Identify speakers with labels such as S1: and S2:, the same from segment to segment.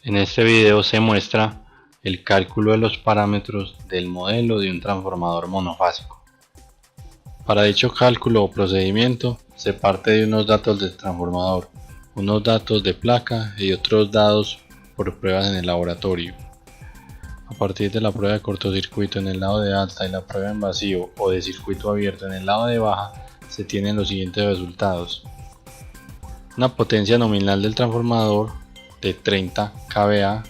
S1: En este video se muestra el cálculo de los parámetros del modelo de un transformador monofásico. Para dicho cálculo o procedimiento se parte de unos datos del transformador, unos datos de placa y otros datos por pruebas en el laboratorio. A partir de la prueba de cortocircuito en el lado de alta y la prueba en vacío o de circuito abierto en el lado de baja, se tienen los siguientes resultados: una potencia nominal del transformador de 30 kVA,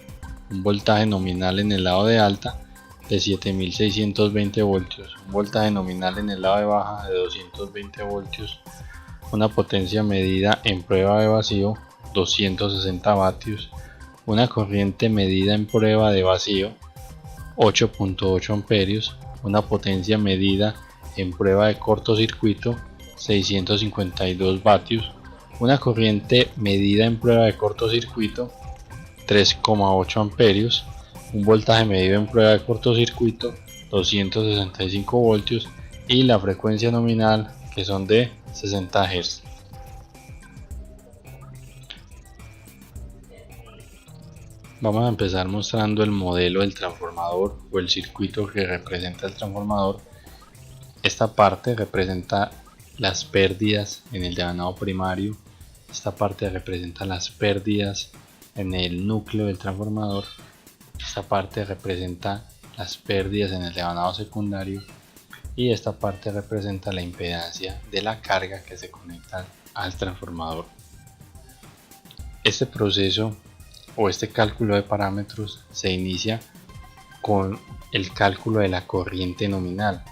S1: un voltaje nominal en el lado de alta de 7620 voltios, un voltaje nominal en el lado de baja de 220 voltios, una potencia medida en prueba de vacío 260 vatios, una corriente medida en prueba de vacío 8.8 amperios, una potencia medida en prueba de cortocircuito 652 vatios, una corriente medida en prueba de cortocircuito 3,8 amperios, un voltaje medido en prueba de cortocircuito 265 voltios y la frecuencia nominal, que son de 60 Hz. Vamos a empezar mostrando el modelo del transformador o el circuito que representa el transformador. Esta parte representa las pérdidas en el devanado primario, esta parte representa las pérdidas en el núcleo del transformador, esta parte representa las pérdidas en el devanado secundario y esta parte representa la impedancia de la carga que se conecta al transformador. Este proceso o este cálculo de parámetros se inicia con el cálculo de la corriente nominal,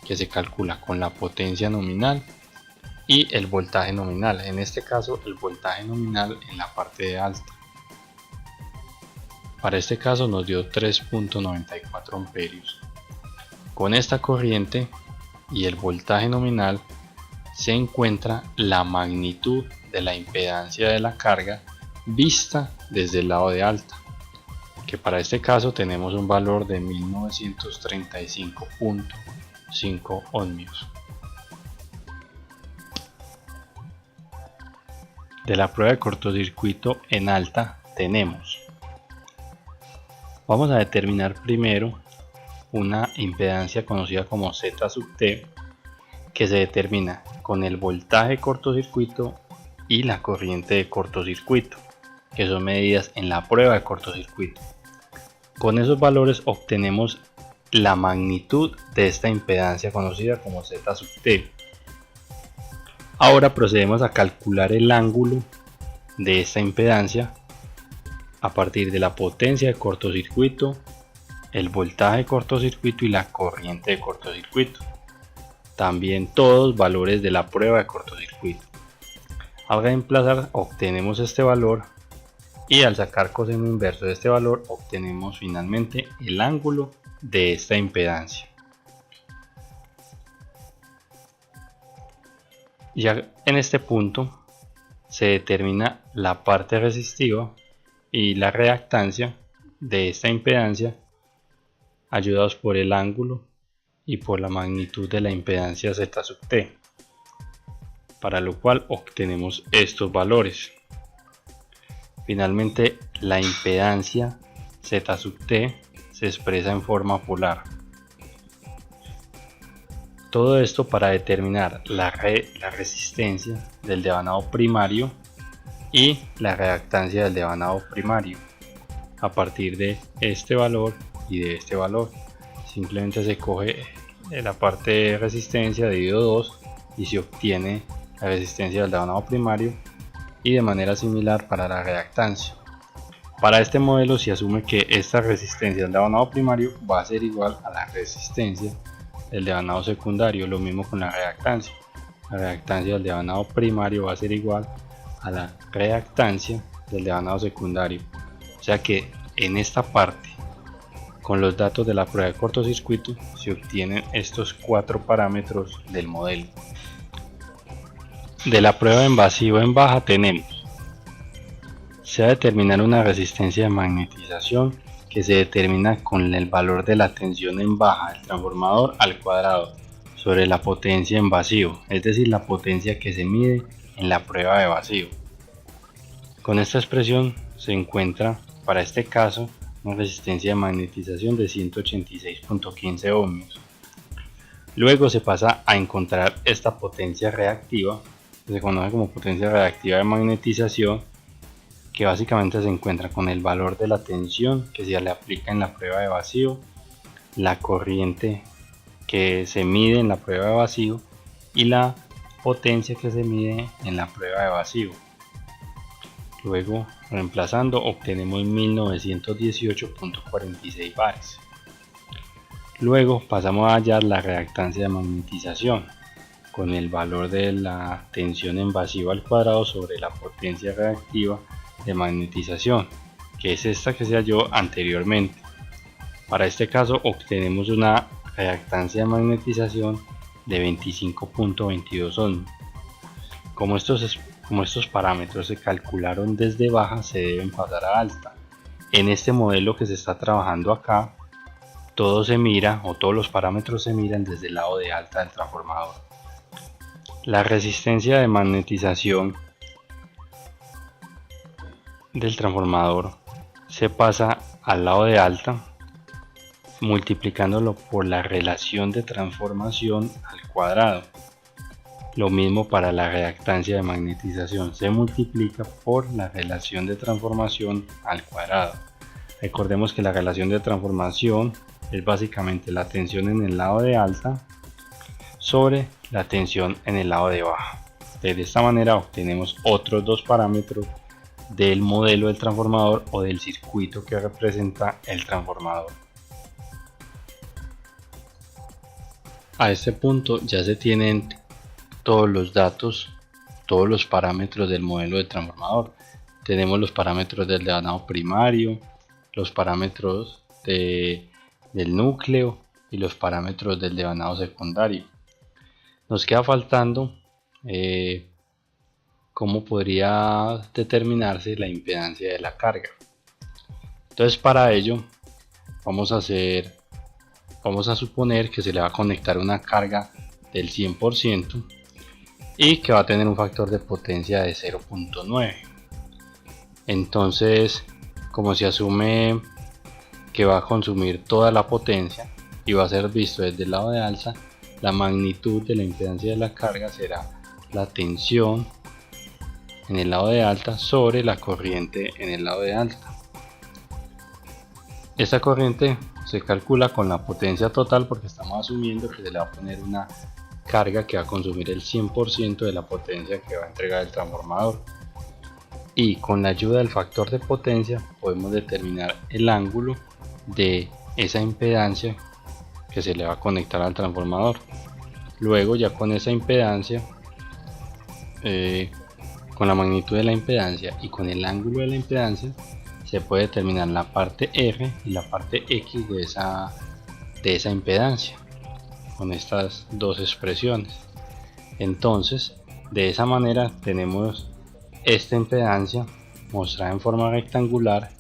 S1: que se calcula con la potencia nominal y el voltaje nominal, en este caso el voltaje nominal en la parte de alta. Para este caso nos dio 3.94 amperios. Con esta corriente y el voltaje nominal se encuentra la magnitud de la impedancia de la carga vista desde el lado de alta, que para este caso tenemos un valor de 1935.5 ohmios. De la prueba de cortocircuito en alta vamos a determinar primero una impedancia conocida como Z sub T, que se determina con el voltaje de cortocircuito y la corriente de cortocircuito, que son medidas en la prueba de cortocircuito. Con esos valores obtenemos la magnitud de esta impedancia conocida como Z sub T. Ahora procedemos a calcular el ángulo de esta impedancia a partir de la potencia de cortocircuito, el voltaje de cortocircuito y la corriente de cortocircuito. También todos valores de la prueba de cortocircuito. Al reemplazar obtenemos este valor y al sacar coseno inverso de este valor obtenemos finalmente el ángulo de esta impedancia. Ya en este punto se determina la parte resistiva y la reactancia de esta impedancia, ayudados por el ángulo y por la magnitud de la impedancia Z sub T, para lo cual obtenemos estos valores. Finalmente, la impedancia Z sub T se expresa en forma polar. Todo esto para determinar la resistencia del devanado primario y la reactancia del devanado primario a partir de este valor y de este valor. Simplemente se coge la parte de resistencia dividido 2 y se obtiene la resistencia del devanado primario, y de manera similar para la reactancia. Para este modelo se asume que esta resistencia del devanado primario va a ser igual a la resistencia del devanado secundario, lo mismo con la reactancia. La reactancia del devanado primario va a ser igual a la reactancia del devanado secundario. O sea que en esta parte, con los datos de la prueba de cortocircuito, se obtienen estos cuatro parámetros del modelo. De la prueba en vacío en baja se va a determinar una resistencia de magnetización que se determina con el valor de la tensión en baja del transformador al cuadrado sobre la potencia en vacío, es decir, la potencia que se mide en la prueba de vacío. Con esta expresión se encuentra para este caso una resistencia de magnetización de 186.15 ohmios. Luego se pasa a encontrar esta potencia reactiva, que se conoce como potencia reactiva de magnetización, que básicamente se encuentra con el valor de la tensión que se le aplica en la prueba de vacío, la corriente que se mide en la prueba de vacío y la potencia que se mide en la prueba de vacío. Luego, reemplazando, obtenemos 1918.46 bares. Luego pasamos a hallar la reactancia de magnetización con el valor de la tensión en vacío al cuadrado sobre la potencia reactiva de magnetización, que es esta que se halló anteriormente. Para este caso obtenemos una reactancia de magnetización de 25.22 ohms. Como estos parámetros se calcularon desde baja, se deben pasar a alta. En este modelo que se está trabajando acá, todo se mira, o todos los parámetros se miran desde el lado de alta del transformador. La resistencia de magnetización del transformador se pasa al lado de alta multiplicándolo por la relación de transformación al cuadrado. Lo mismo para la reactancia de magnetización, se multiplica por la relación de transformación al cuadrado. Recordemos que la relación de transformación es básicamente la tensión en el lado de alta sobre la tensión en el lado de baja. De esta manera obtenemos otros dos parámetros del modelo del transformador o del circuito que representa el transformador. A este punto ya se tienen todos los datos, todos los parámetros del modelo de transformador. Tenemos los parámetros del devanado primario, los parámetros del núcleo y los parámetros del devanado secundario. Nos queda faltando cómo podría determinarse la impedancia de la carga. Entonces, para ello vamos a suponer que se le va a conectar una carga del 100% y que va a tener un factor de potencia de 0.9. Entonces, como se asume que va a consumir toda la potencia y va a ser visto desde el lado de alza, la magnitud de la impedancia de la carga será la tensión en el lado de alta sobre la corriente en el lado de alta. Esta corriente se calcula con la potencia total porque estamos asumiendo que se le va a poner una carga que va a consumir el 100% de la potencia que va a entregar el transformador, y con la ayuda del factor de potencia podemos determinar el ángulo de esa impedancia que se le va a conectar al transformador. Luego, ya con esa impedancia, con la magnitud de la impedancia y con el ángulo de la impedancia, se puede determinar la parte R y la parte X de esa impedancia con estas dos expresiones. Entonces, de esa manera tenemos esta impedancia mostrada en forma rectangular,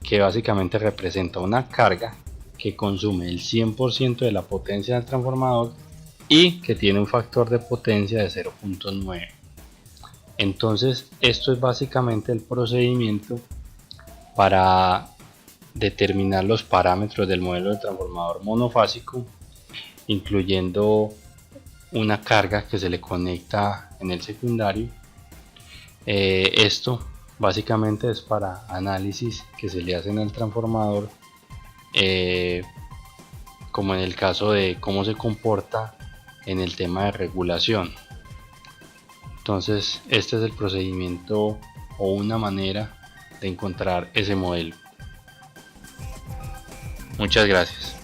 S1: que básicamente representa una carga que consume el 100% de la potencia del transformador y que tiene un factor de potencia de 0.9. Entonces, esto es básicamente el procedimiento para determinar los parámetros del modelo de transformador monofásico, incluyendo una carga que se le conecta en el secundario. Esto básicamente es para análisis que se le hacen al transformador, como en el caso de cómo se comporta en el tema de regulación. Entonces, este es el procedimiento o una manera de encontrar ese modelo. Muchas gracias.